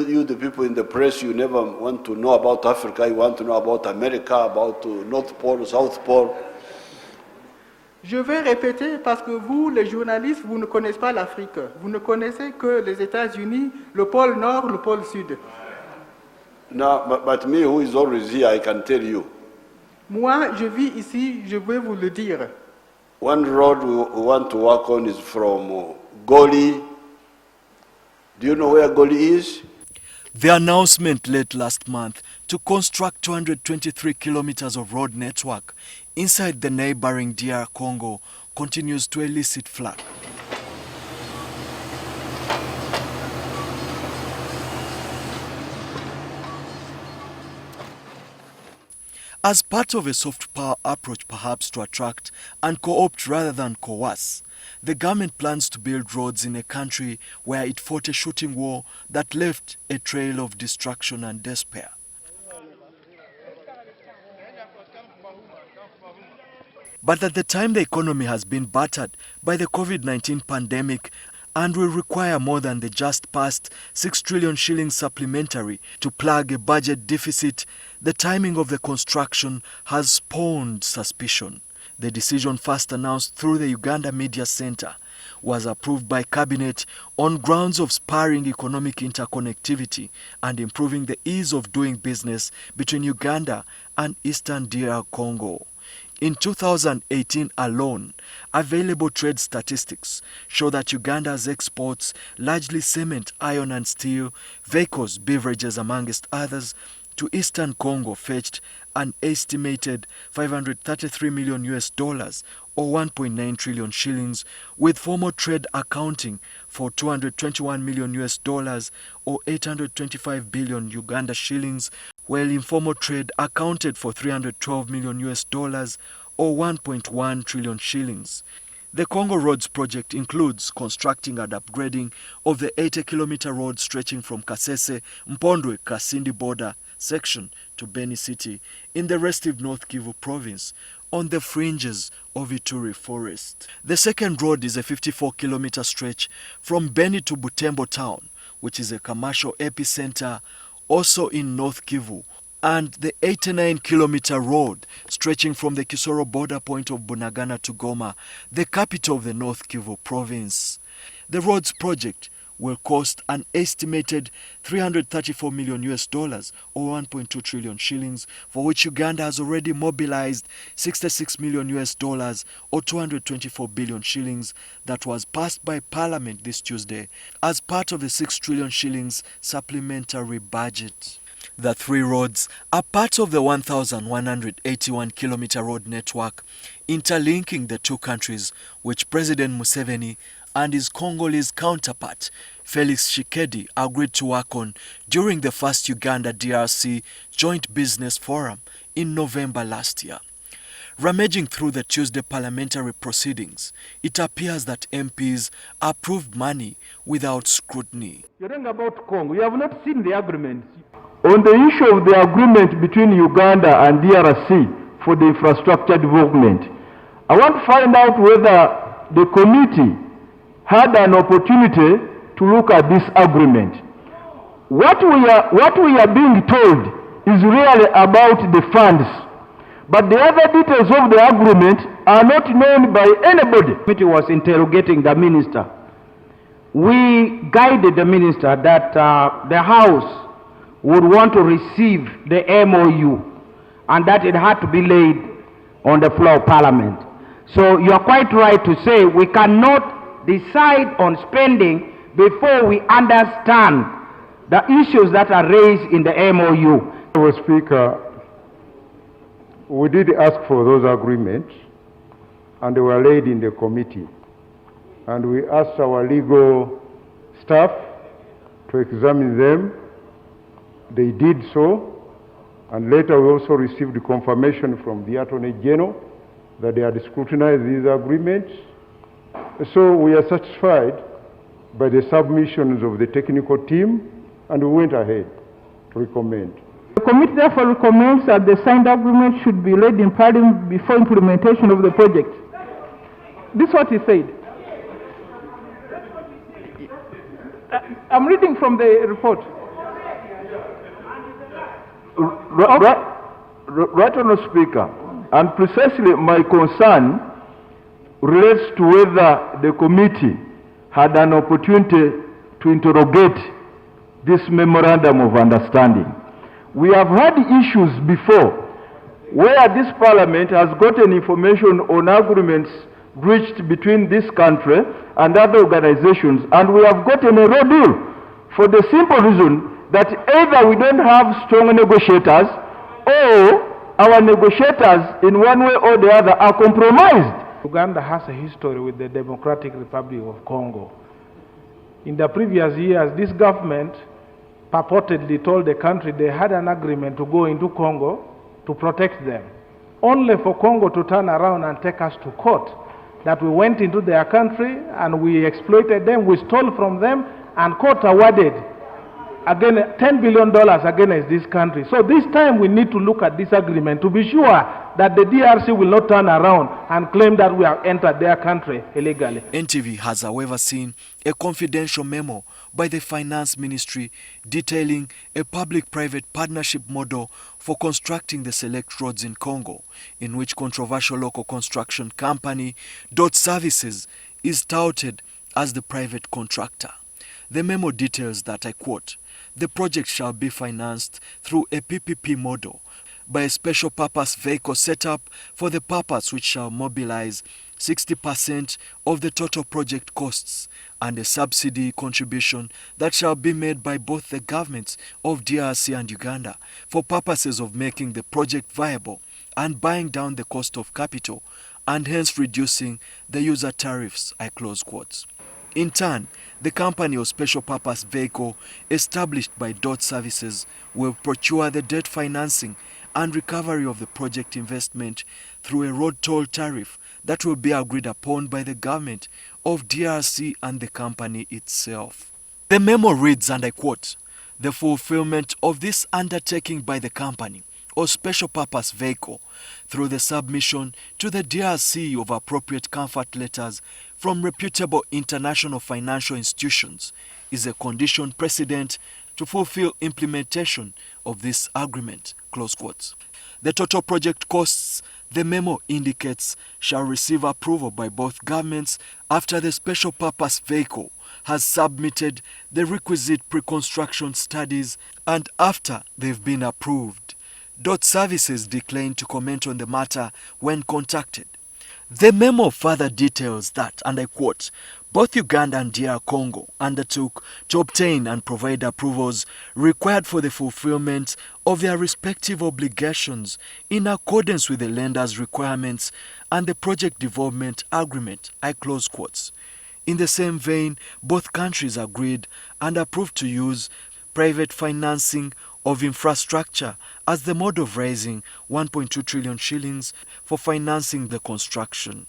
you the people in the press, you never want to know about Africa, you want to know about America, about North Pole, South Pole. Je vais répéter parce que vous, les journalistes, vous ne connaissez pas l'Afrique. Vous ne connaissez que les États-Unis, le pôle Nord, le pôle Sud. No, but me who is always here, I can tell you. Moi, je vis ici, je vais vous le dire. One road we want to work on is from Goli. Do you know where Goli is? The announcement late last month to construct 223 kilometers of road network inside the neighboring DR Congo continues to elicit flack. As part of a soft power approach perhaps to attract and co-opt rather than coerce, the government plans to build roads in a country where it fought a shooting war that left a trail of destruction and despair. But at the time the economy has been battered by the COVID-19 pandemic and will require more than the just passed 6 trillion shillings supplementary to plug a budget deficit, the timing of the construction has spawned suspicion. The decision, first announced through the Uganda Media Center, was approved by Cabinet on grounds of spurring economic interconnectivity and improving the ease of doing business between Uganda and Eastern DR Congo. In 2018 alone, available trade statistics show that Uganda's exports, largely cement, iron and steel, vehicles, beverages amongst others, to Eastern Congo fetched an estimated $533 million or 1.9 trillion shillings, with formal trade accounting for $221 million or 825 billion Uganda shillings, while informal trade accounted for $312 million or 1.1 trillion shillings. The Congo Roads project includes constructing and upgrading of the 80-kilometer road stretching from Kasese, Mpondwe, Kasindi border section to Beni City in the restive North Kivu province on the fringes of Ituri forest. The second road is a 54-kilometer stretch from Beni to Butembo town, which is a commercial epicenter also in North Kivu, and the 89-kilometer road stretching from the Kisoro border point of Bunagana to Goma, the capital of the North Kivu province. The roads project will cost an estimated $334 million or 1.2 trillion shillings, for which Uganda has already mobilized $66 million or 224 billion shillings that was passed by Parliament this Tuesday as part of the 6 trillion shillings supplementary budget. The three roads are part of the 1,181-kilometer road network interlinking the two countries, which President Museveni and his Congolese counterpart, Felix Tshisekedi, agreed to work on during the first Uganda-DRC Joint Business Forum in November last year. Rummaging through the Tuesday parliamentary proceedings, it appears that MPs approved money without scrutiny. You're talking about Congo. You have not seen the agreement. On the issue of the agreement between Uganda and DRC for the infrastructure development, I want to find out whether the committee had an opportunity to look at this agreement. What we are being told is really about the funds, but the other details of the agreement are not known by anybody. The committee was interrogating the minister. We guided the minister that the House would want to receive the MOU and that it had to be laid on the floor of Parliament. So you are quite right to say we cannot decide on spending before we understand the issues that are raised in the MOU. Mr. Speaker, we did ask for those agreements and they were laid in the committee. And we asked our legal staff to examine them. They did so. And later we also received confirmation from the Attorney General that they had scrutinized these agreements. So we are satisfied by the submissions of the technical team, and we went ahead to recommend. The committee therefore recommends that the signed agreement should be laid in Parliament before implementation of the project. This is what he said. I'm reading from the report. Right, Honourable Speaker, and precisely my concern relates to whether the committee had an opportunity to interrogate this memorandum of understanding. We have had issues before where this parliament has gotten information on agreements reached between this country and other organizations, and we have gotten a raw deal for the simple reason that either we don't have strong negotiators or our negotiators in one way or the other are compromised. Uganda has a history with the Democratic Republic of Congo. In the previous years, this government purportedly told the country they had an agreement to go into Congo to protect them, only for Congo to turn around and take us to court, that we went into their country and we exploited them, we stole from them, and court awarded again $10 billion against this country. So this time we need to look at this agreement to be sure that the DRC will not turn around and claim that we have entered their country illegally. NTV has, however, seen a confidential memo by the Finance Ministry detailing a public-private partnership model for constructing the select roads in Congo, in which controversial local construction company Dott Services is touted as the private contractor. The memo details that, I quote, "The project shall be financed through a PPP model by a special purpose vehicle set up for the purpose, which shall mobilize 60% of the total project costs, and a subsidy contribution that shall be made by both the governments of DRC and Uganda for purposes of making the project viable and buying down the cost of capital and hence reducing the user tariffs," I close quotes. In turn, the company or special purpose vehicle established by Dott Services will procure the debt financing and recovery of the project investment through a road toll tariff that will be agreed upon by the government of DRC and the company itself. The memo reads, and I quote, "The fulfillment of this undertaking by the company or special purpose vehicle through the submission to the DRC of appropriate comfort letters from reputable international financial institutions is a condition precedent to fulfill implementation of this agreement," close quotes. The total project costs, the memo indicates, shall receive approval by both governments after the special purpose vehicle has submitted the requisite pre-construction studies and after they've been approved. Dott Services declined to comment on the matter when contacted. The memo further details that, and I quote, "Both Uganda and DR Congo undertook to obtain and provide approvals required for the fulfillment of their respective obligations in accordance with the lender's requirements and the project development agreement," I close quotes. In the same vein, both countries agreed and approved to use private financing of infrastructure as the mode of raising 1.2 trillion shillings for financing the construction.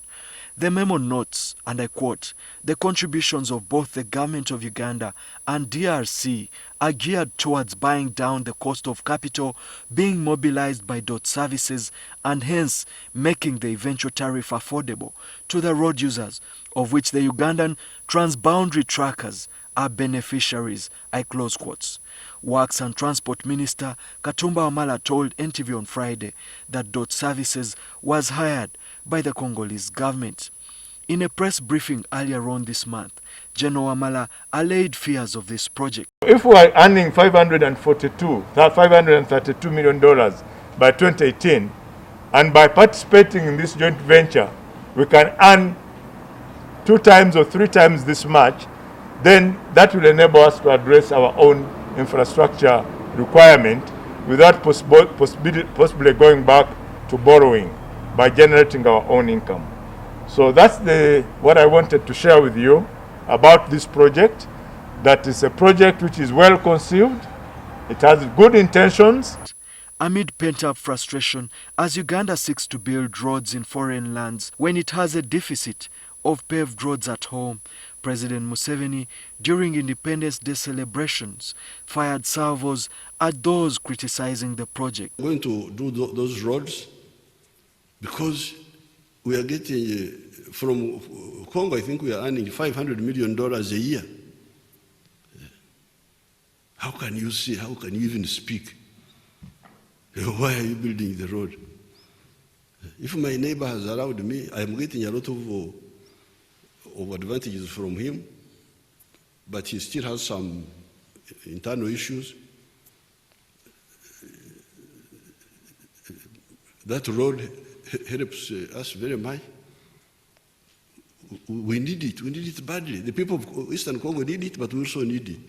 The memo notes, and I quote, "The contributions of both the government of Uganda and DRC are geared towards buying down the cost of capital being mobilized by Dott Services and hence making the eventual tariff affordable to the road users, of which the Ugandan transboundary trackers are beneficiaries," I close quotes. Works and Transport Minister Katumba Wamala told NTV on Friday that Dott Services was hired by the Congolese government. In a press briefing earlier on this month, General Wamala allayed fears of this project. If we are earning $532 million by 2018, and by participating in this joint venture, we can earn 2 times or 3 times this much, then that will enable us to address our own infrastructure requirement without possibly going back to borrowing by generating our own income. So that's what I wanted to share with you about this project. That is a project which is well conceived. It has good intentions. Amid pent-up frustration as Uganda seeks to build roads in foreign lands when it has a deficit of paved roads at home, President Museveni, during Independence Day celebrations, fired salvos at those criticizing the project. We're going to do those roads because we are getting, from Congo, I think we are earning $500 million a year. How can you see, how can you even speak Why are you building the road? If my neighbor has allowed me, I am getting a lot of advantages from him, but he still has some internal issues. That road helps us very much. We need it badly. The people of Eastern Congo need it, but we also need it.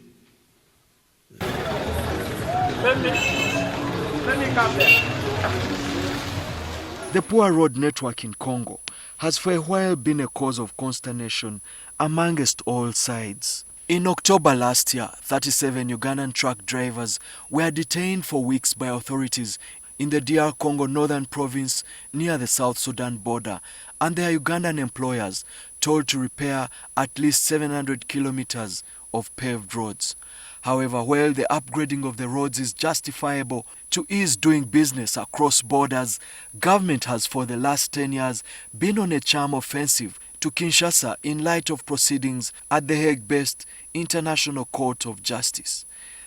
The poor road network in Congo has for a while been a cause of consternation amongst all sides. In October last year, 37 Ugandan truck drivers were detained for weeks by authorities in the DR Congo northern province near the South Sudan border, and their Ugandan employers told to repair at least 700 kilometers of paved roads. However, while the upgrading of the roads is justifiable to ease doing business across borders, government has for the last 10 years been on a charm offensive to Kinshasa in light of proceedings at the Hague-based International Court of Justice.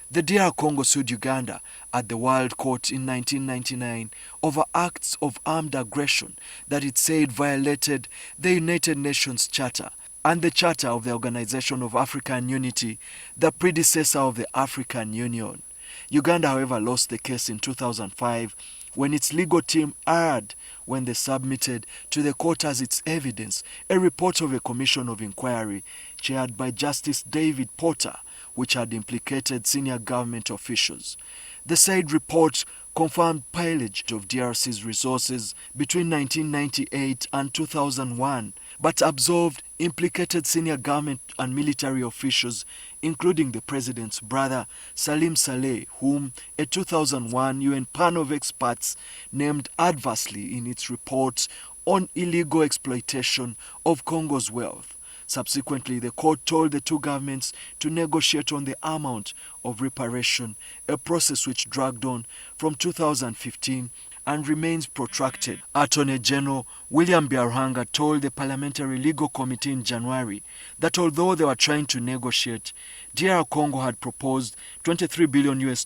The DR Congo sued Uganda at the World Court in 1999 over acts of armed aggression that it said violated the United Nations Charter and the Charter of the Organization of African Unity, the predecessor of the African Union. Uganda, however, lost the case in 2005 when its legal team erred when they submitted to the court as its evidence a report of a commission of inquiry chaired by Justice David Porter, which had implicated senior government officials. The said report confirmed pillage of DRC's resources between 1998 and 2001, but absolved implicated senior government and military officials, including the president's brother Salim Saleh, whom a 2001 UN panel of experts named adversely in its report on illegal exploitation of Congo's wealth. Subsequently, the court told the two governments to negotiate on the amount of reparation, a process which dragged on from 2015 and remains protracted. Attorney General William Byarhanga told the Parliamentary Legal Committee in January that although they were trying to negotiate, DR Congo had proposed $23 billion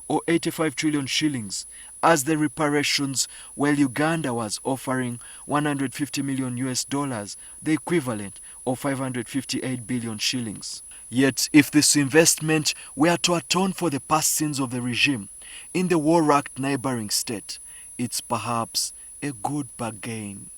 or 85 trillion shillings as the reparations, while Uganda was offering $150 million, the equivalent of 558 billion shillings. Yet, if this investment were to atone for the past sins of the regime in the war-racked neighboring state, it's perhaps a good bargain.